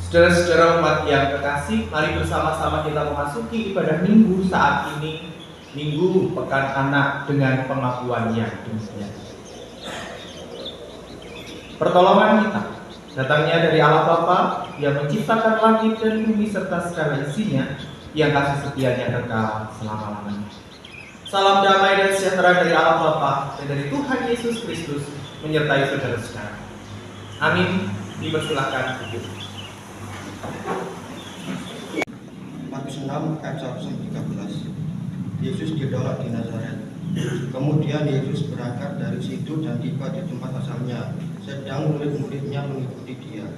Saudara-saudara umat yang kekasih, mari bersama-sama kita memasuki ibadah minggu saat ini, Minggu Pekan Anak dengan pengakuan yang demikian. Pertolongan kita datangnya dari Allah Bapa yang menciptakan langit dan bumi serta segala isinya, yang kasih setianya kekal selama-lamanya. Salam damai dan sejahtera dari Allah Bapa dan dari Tuhan Yesus Kristus menyertai saudara-saudara. Amin. Dipersilakan duduk. Matius 6 ayat 1-13. Yesus ditolak di Nazaret. Kemudian Yesus berangkat dari situ dan tiba di tempat asalnya, sedang murid-muridnya mengikuti dia.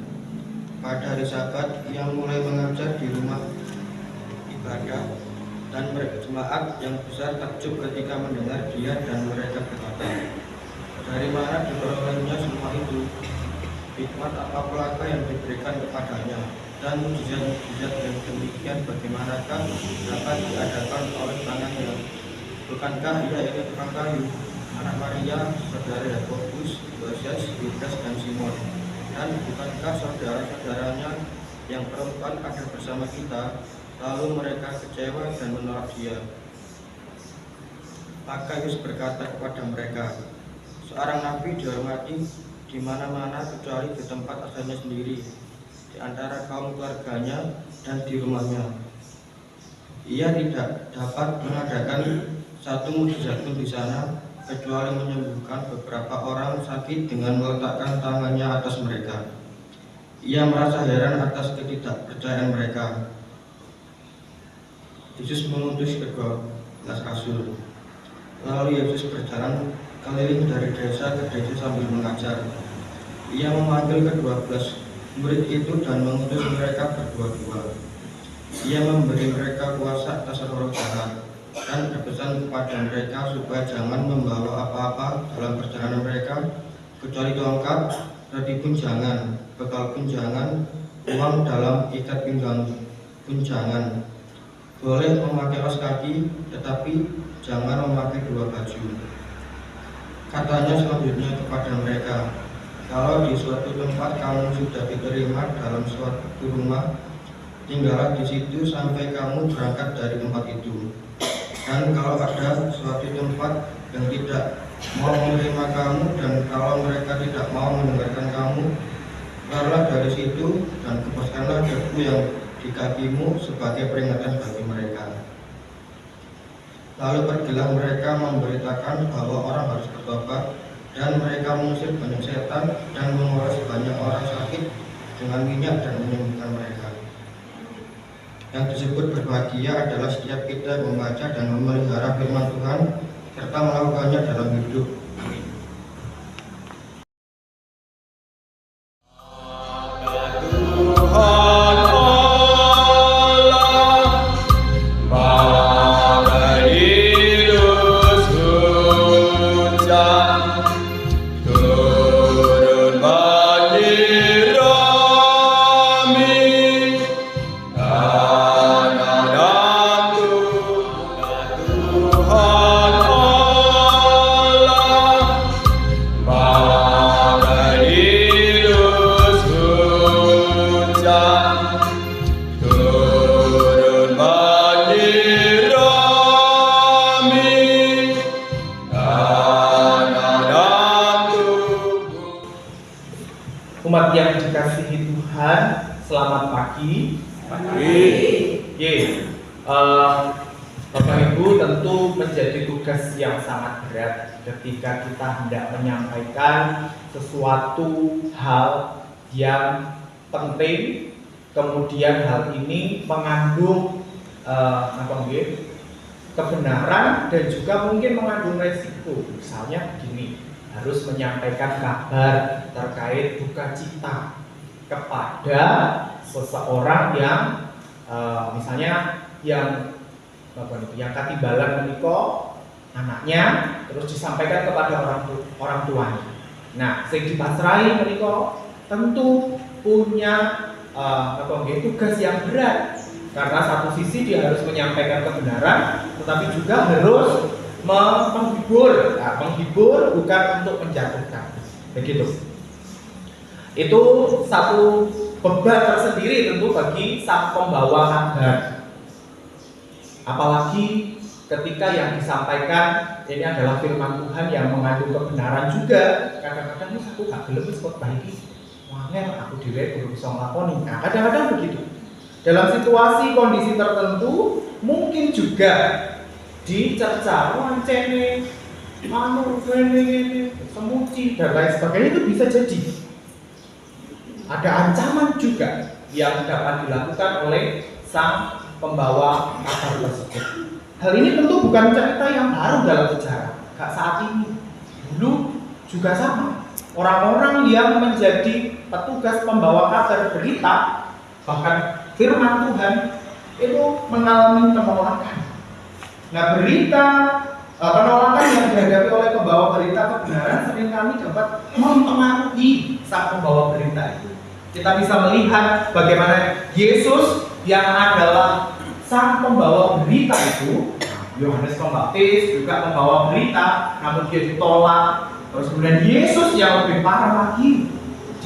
Pada hari Sabat, ia mulai mengajar di rumah ibadah, dan jemaat yang besar takjub ketika mendengar dia, dan mereka berkata, "Dari mana diperolehnya semua itu? Hikmat apakah yang diberikan kepadanya? Dan mujizat-mujizat yang demikian bagaimanakah dapat diadakan oleh tangannya? Bukankah ia ini tukang kayu, anak Maria, saudara Yakobus, Yoses, Yudas, dan Simon? Dan bukankah saudara-saudaranya yang perempuan ada bersama kita?" Lalu mereka kecewa dan menolak dia. Maka Yesus berkata kepada mereka, "Seorang nabi dihormati di mana-mana kecuali di tempat asalnya sendiri, di antara kaum keluarganya dan di rumahnya. Ia tidak dapat mengadakan satu mujizat pun di sana, kecuali menyembuhkan beberapa orang sakit dengan meletakkan tangannya atas mereka." Ia merasa heran atas ketidakpercayaan mereka. Yesus mengutus kedua belas rasul. Lalu Yesus berjalan keliling dari desa ke desa sambil mengajar. Ia memanggil ke-12 murid itu dan mengutus mereka berdua-dua. Ia memberi mereka kuasa atas roh jahat dan berpesan kepada mereka supaya jangan membawa apa-apa dalam perjalanan mereka, kecuali tongkat, roti pun jangan, bekal pun jangan, uang dalam ikat pinggang pun jangan. Boleh memakai kaos kaki, tetapi jangan memakai dua baju. Katanya selanjutnya kepada mereka, "Kalau di suatu tempat kamu sudah diterima dalam suatu rumah, tinggallah di situ sampai kamu berangkat dari tempat itu. Dan kalau ada suatu tempat yang tidak mau menerima kamu, dan kalau mereka tidak mau mendengarkan kamu, keluarlah dari situ dan kebaskanlah debu yang di kakimu sebagai peringatan bagi mereka." Lalu pergilah mereka memberitakan bahwa orang harus bertobat, dan mereka mengusir banyak setan dan mengoles banyak orang sakit dengan minyak dan menyembuhkan mereka. Yang disebut berbahagia adalah setiap kita membaca dan memelihara firman Tuhan serta melakukannya dalam hidup. Umat yang dikasihi Tuhan, selamat pagi. Bapak Ibu, tentu menjadi tugas yang sangat berat ketika kita hendak menyampaikan sesuatu hal yang penting, kemudian hal ini mengandung kebenaran dan juga mungkin mengandung resiko. Misalnya begini, harus menyampaikan kabar terkait duka cita kepada seseorang yang misalnya yang katibalan menika anaknya, terus disampaikan kepada orang tuanya. Nah, sing dipasrahi menika tentu punya tugas yang berat, karena satu sisi dia harus menyampaikan kebenaran, tetapi juga harus menghibur. Nah, menghibur bukan untuk menjatuhkan, begitu. Itu satu beban tersendiri tentu bagi sang pembawa kabar. Apalagi ketika yang disampaikan ini adalah firman Tuhan yang mengandung kebenaran juga. Kadang-kadang aku gak gelem wis khotbah iki. Wangel aku dhewe belum bisa nglakoni. Nah, kadang-kadang begitu. Dalam situasi kondisi tertentu mungkin juga dicerca, wancene, ini, semuci dan lain sebagainya, itu bisa jadi. Ada ancaman juga yang dapat dilakukan oleh sang pembawa kabar tersebut. Hal ini tentu bukan cerita yang baru dalam sejarah. Gak saat ini, dulu juga sama. Orang-orang yang menjadi petugas pembawa kabar berita, bahkan firman Tuhan, itu mengalami penolakan. Nah, penolakan yang dihadapi oleh pembawa berita kebenaran seringkali dapat mempengaruhi sang pembawa berita itu. Kita bisa melihat bagaimana Yesus yang adalah sang pembawa berita itu, Yohanes Pembaptis juga membawa berita, namun dia ditolak. Terus kemudian Yesus yang lebih parah lagi,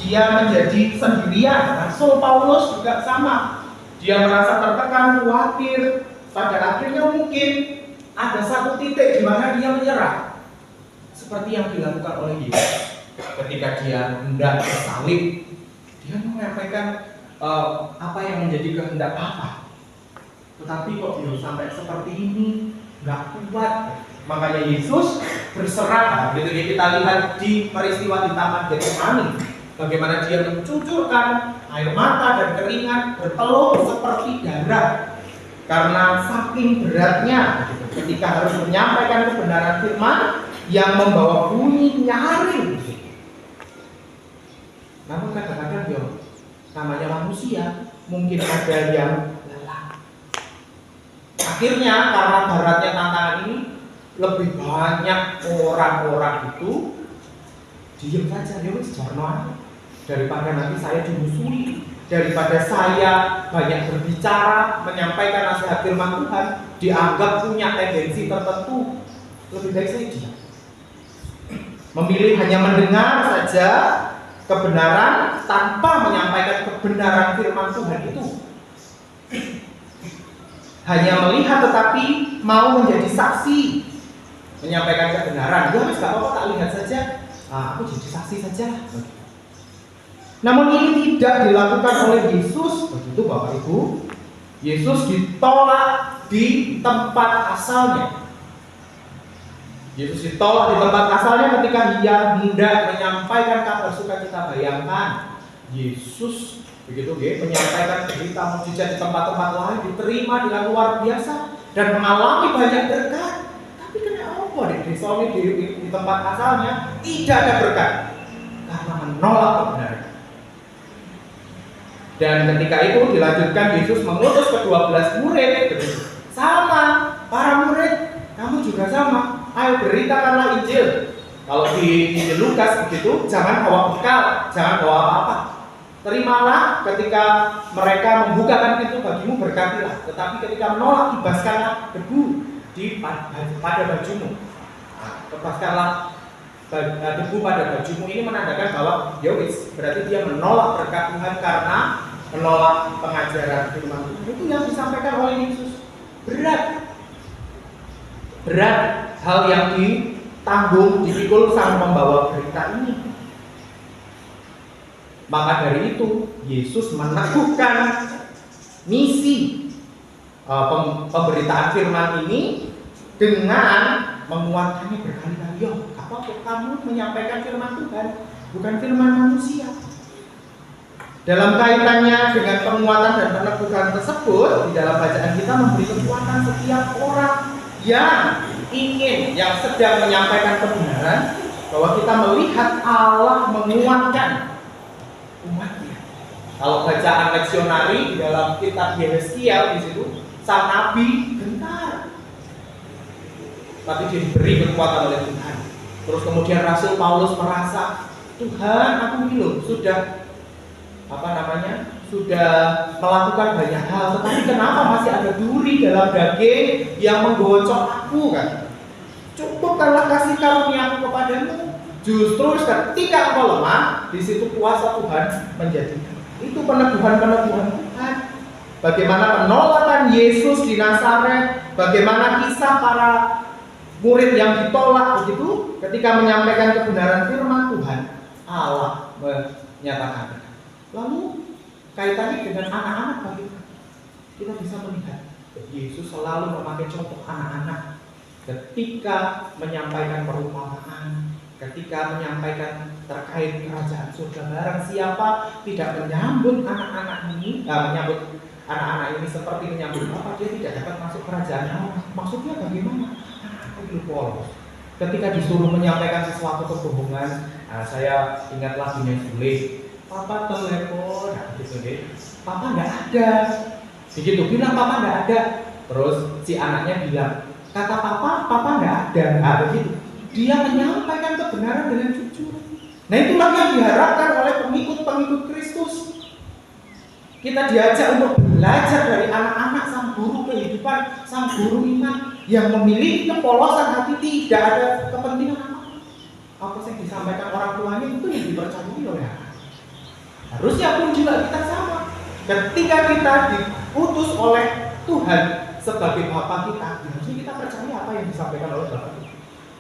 dia menjadi sendirian. Rasul Paulus juga sama, dia merasa tertekan, khawatir. Pada akhirnya mungkin ada satu titik di mana dia menyerah, seperti yang dilakukan oleh Yesus ketika dia hendak bersalib. Dia menyampaikan apa yang menjadi kehendak Bapa. Tetapi kok sampai seperti ini, nggak kuat. Makanya Yesus berserah. Begitu kita lihat di peristiwa di Taman Getsemani, bagaimana dia mencucurkan air mata dan keringat bertelur seperti darah, karena saking beratnya ketika harus menyampaikan kebenaran firman yang membawa bunyi nyaring. Namun kadang-kadang namanya manusia, mungkin ada yang lelah. Akhirnya karena beratnya tantangan ini, lebih banyak orang-orang itu diam saja, daripada nanti saya dimusuhi, daripada saya banyak berbicara, menyampaikan nasihat firman Tuhan, dianggap punya tendensi tertentu, lebih baik saya diam. Memilih hanya mendengar saja kebenaran tanpa menyampaikan kebenaran firman Tuhan itu. Hanya melihat tetapi mau menjadi saksi, menyampaikan kebenaran. Ya wis gak apa-apa, tak lihat saja. Aku jadi saksi saja. Namun ini tidak dilakukan oleh Yesus. Begitu Bapak Ibu. Yesus ditolak di tempat asalnya. Yesus ditolak di tempat asalnya ketika dia hendak menyampaikan kabar sukacita. Bayangkan, Yesus begitu menyampaikan berita mukjizat di tempat-tempat lain, diterima dengan luar biasa dan mengalami banyak berkat. Tapi kenapa di tempat asalnya tidak ada berkat? Karena menolak kebenaran. Dan ketika itu dilanjutkan, Yesus mengutus ke-12 murid. Sama, para murid, kamu juga sama. Ayo beritakanlah Injil. Kalau di Injil Lukas begitu, jangan bawa bekal, jangan bawa apa-apa. Terimalah ketika mereka membukakan pintu bagimu, berkatilah. Tetapi ketika menolak, ibaskanlah debu pada bajumu. Ibaskanlah debu pada bajumu. Ini menandakan bahwa yowis, berarti dia menolak berkat Tuhan karena menolak pengajaran firman Tuhan. Itu yang disampaikan oleh Yesus. Berat hal yang ditanggung, dipikul sang pembawa berita ini. Maka dari itu Yesus meneguhkan misi pemberitaan firman ini dengan menguatkannya berkali-kali. Apa kamu menyampaikan firman Tuhan, bukan firman manusia. Dalam kaitannya dengan penguatan dan peneguhan tersebut, di dalam bacaan kita memberi kekuatan setiap orang yang sedang menyampaikan kebenaran, bahwa kita melihat Allah menguatkan umatnya. Kalau bacaan leksionari dalam kitab Yeskiel di situ, sang nabi gentar. Tapi dia diberi kekuatan oleh Tuhan. Terus kemudian Rasul Paulus merasa, Tuhan, aku ini loh sudah sudah melakukan banyak hal, tetapi kenapa masih ada duri dalam daging yang menggocok aku kan? Cukupkanlah kasih karunia aku kepadamu. Justru ketika engkau lemah, di situ kuasa Tuhan menjadi. Itu peneguhan Tuhan. Bagaimana penolakan Yesus di Nazaret, bagaimana kisah para murid yang ditolak begitu, ketika menyampaikan kebenaran firman Tuhan, Allah menyatakan. Lalu kaitannya dengan anak-anak bagaimana? Kita bisa melihat Yesus selalu memakai contoh anak-anak ketika menyampaikan perumpamaan, ketika menyampaikan terkait kerajaan surga. Barang siapa tidak menyambut anak-anak ini, seperti menyambut Bapa, dia tidak dapat masuk kerajaan Allah. Maksudnya bagaimana? Itu polos. Ketika disuruh menyampaikan sesuatu kebohongan, saya ingat lagunya Sule, Papa telepon, gitu deh. Papa nggak ada. Begitu bilang Papa nggak ada. Terus si anaknya bilang, kata Papa nggak ada. Nah, begitu. Dia menyampaikan kebenaran dengan jujur. Nah, itulah yang diharapkan oleh pengikut-pengikut Kristus. Kita diajak untuk belajar dari anak-anak sang guru kehidupan, sang guru iman yang memiliki kepolosan hati, tidak ada kepentingan apa yang disampaikan orang tuanya itu yang dipercayai oleh anak. Harusnya pun juga kita sama. Ketika kita diutus oleh Tuhan sebagai Bapa kita, harusnya kita percaya apa yang disampaikan oleh Bapa kita,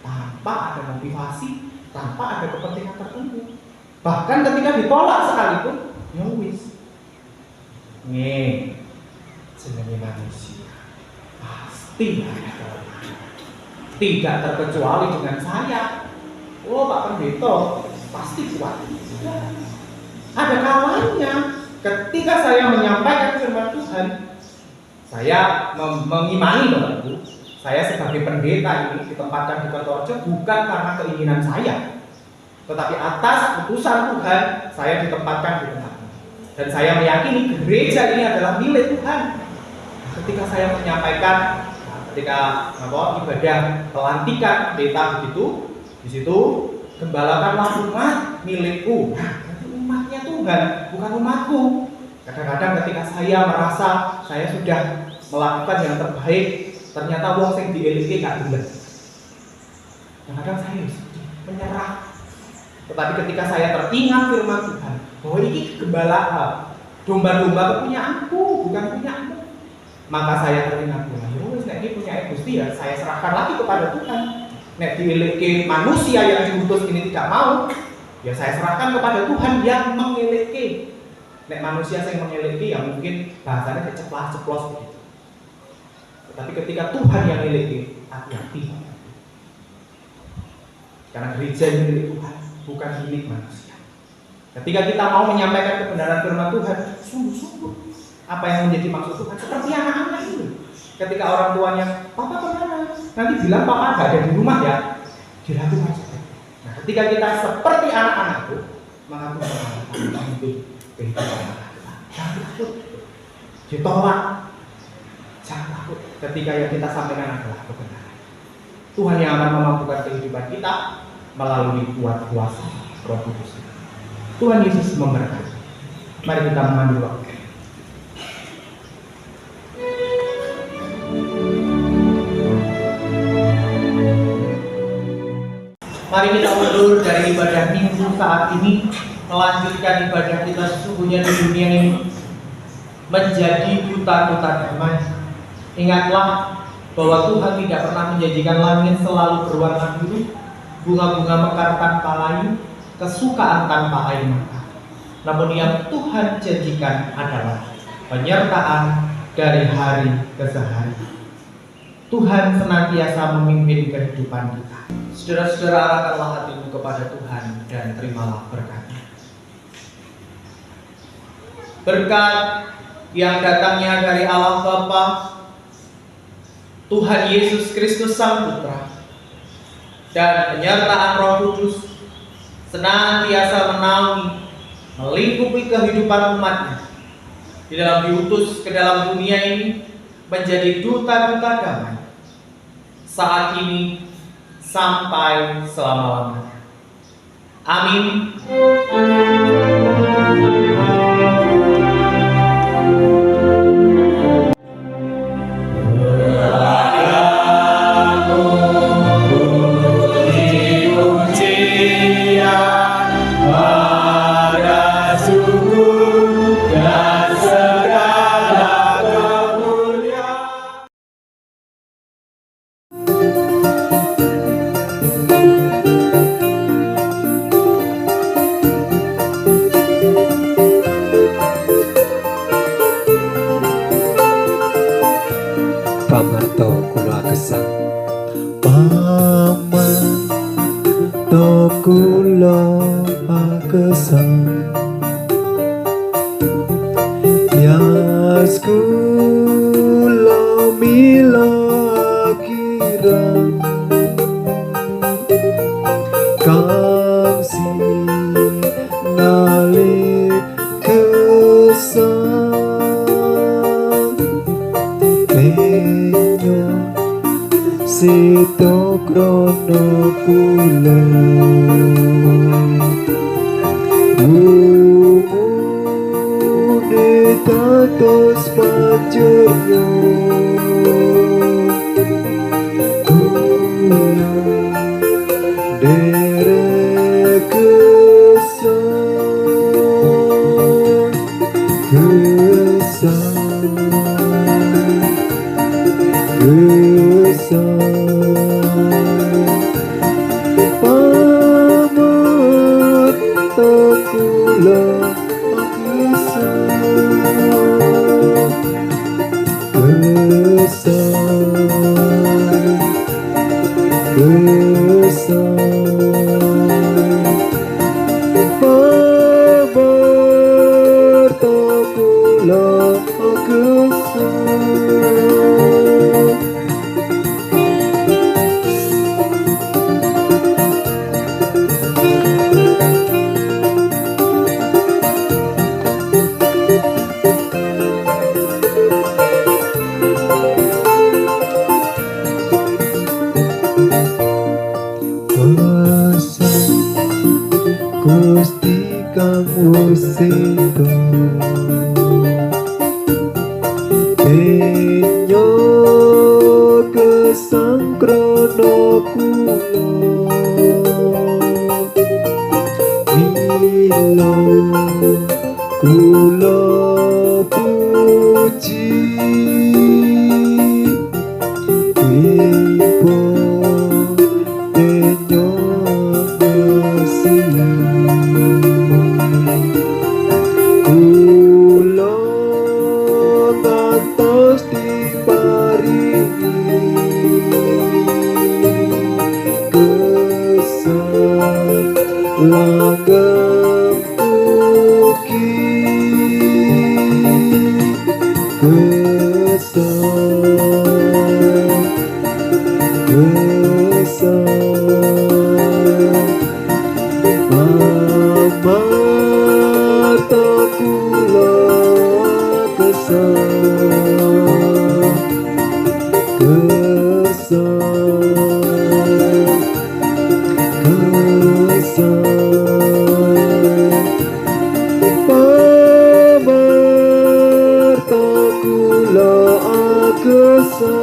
tanpa ada motivasi, tanpa ada kepentingan tertentu. Bahkan ketika ditolak sekalipun, ya wis. Jenenge manusia pasti ada. Tidak terkecuali dengan saya. Oh, Pak Pendeta pasti kuat. Ada kalanya ketika saya menyampaikan firman Tuhan, saya mengimani Bapak Ibu, saya sebagai pendeta ini ditempatkan di Kertorejo bukan karena keinginan saya, tetapi atas keputusan Tuhan saya ditempatkan di tempat ini. Dan saya meyakini gereja ini adalah milik Tuhan. Ketika saya menyampaikan, ketika ibadah pelantikan pendeta begitu, di situ gembalakanlah umat milikku. Umatnya Tuhan, bukan umatku. Kadang-kadang ketika saya merasa saya sudah melakukan yang terbaik, ternyata wong sing dielike gak bener. Kadang-kadang saya menyerah. Tetapi ketika saya teringat firman Tuhan, bahwa ini gembala domba-domba punya aku, bukan punya aku, maka saya teringat pula. Nek ini punya Gusti ya, saya serahkan lagi kepada Tuhan. Nek dielike manusia yang diutus ini tidak mau, ya saya serahkan kepada Tuhan yang mengeleke. Nek manusia yang mengeleke ya mungkin bahasanya keceplas-ceplos begitu. Tapi ketika Tuhan yang mengeleke, hati-hati. Karena gereja ini milik Tuhan, bukan milik manusia. Ketika kita mau menyampaikan kebenaran firman Tuhan, sungguh-sungguh apa yang menjadi maksud Tuhan, seperti anak-anak itu. Ketika orang tuanya, Papa kemana? Nanti bilang Papa gak ada di rumah ya, dilakukan saja. Nah, ketika kita seperti anak-anak itu, maka Tuhan akan hidup kehidupan anak-anak. Jangan takut, ditolak, jangan takut. Ketika yang kita sampaikan adalah kebenaran, Tuhan yang akan memampukan kehidupan kita melalui kuasa Roh Kudus. Tuhan Yesus memberkati. Mari kita mengambil waktu. Mari kita mundur dari ibadah minggu saat ini, melanjutkan ibadah kita sesungguhnya di dunia ini menjadi duta-duta damai. Ingatlah bahwa Tuhan tidak pernah menjadikan langit selalu berwarna biru, bunga-bunga mekar tanpa layu, kesukaan tanpa air mata. Namun yang Tuhan janjikan adalah penyertaan dari hari ke hari. Tuhan senantiasa memimpin kehidupan kita. Saudara-saudara, arahkanlah hatimu kepada Tuhan dan terimalah berkat-Nya. Berkat yang datangnya dari Allah Bapa, Tuhan Yesus Kristus Sang Putra, dan penyertaan Roh Kudus senantiasa menaungi, melingkupi kehidupan umatnya, di dalam diutus ke dalam dunia ini menjadi duta-duta damai, saat ini sampai selama-lamanya. Amin. Pamarto kula gesang pamarto kula gesang yas kula mila kirang kang sinali kesang penyo sito krono kula umune tatos panjenyo kula derek kesang pamarto kula gesang pamarto kula gesang. Gusti kang wusito penyo gesang krono kula milo kula puji ibu penyo kula kantos diparingi gesang langgeng ugi gesang pamarto kula gesang pamarto kula gesang.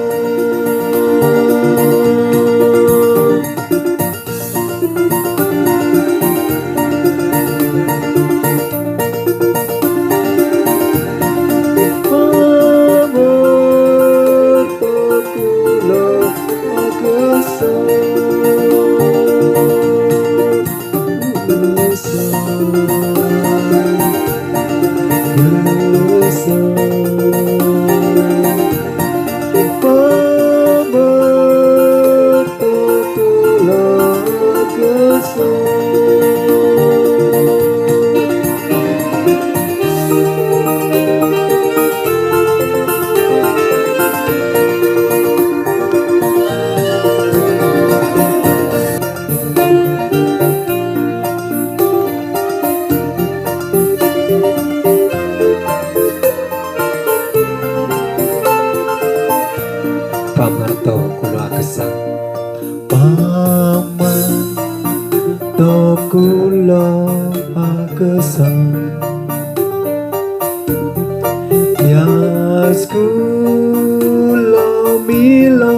Tugas kula mila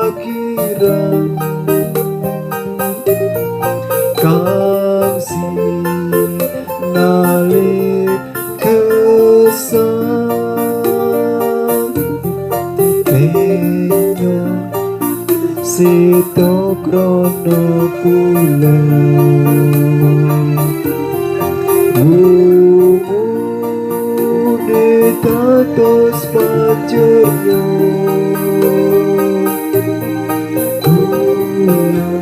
akhiran kang sinali kesan penyo sito krono kula umune tatos panjenengan kula